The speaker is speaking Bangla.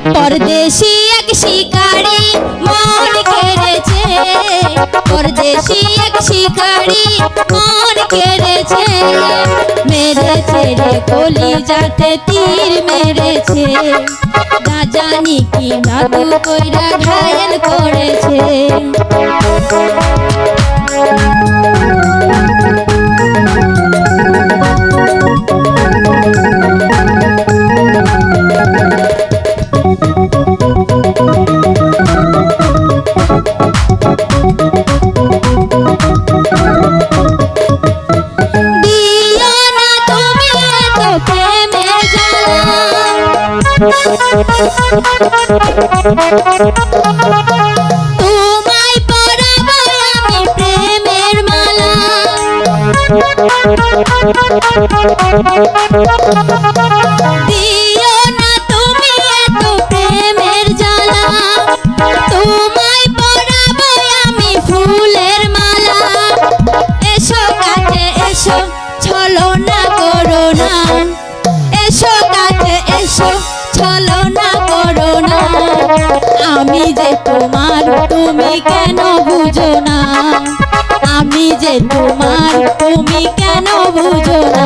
परदेशी एक शिकारी मन केड़ेছে परदेशी एक शिकारी मन केड़ेছে মেরেছে রে কলিজাতে তীর মেরেছে না জানি কি জাদু কইরা ঘায়েল করেছে তোমায় পরাবো আমি প্রেমের মালা দিও না তুমি এত প্রেমের জ্বালা তোমায় পরাবো আমি ফুলের মালা এসো কাছে এসো ছলনা করো না এসো কাছে এসো ছলনা করো না আমি যে তোমার তুমি কেন বুঝো না আমি যে তোমার তুমি কেন বুঝো না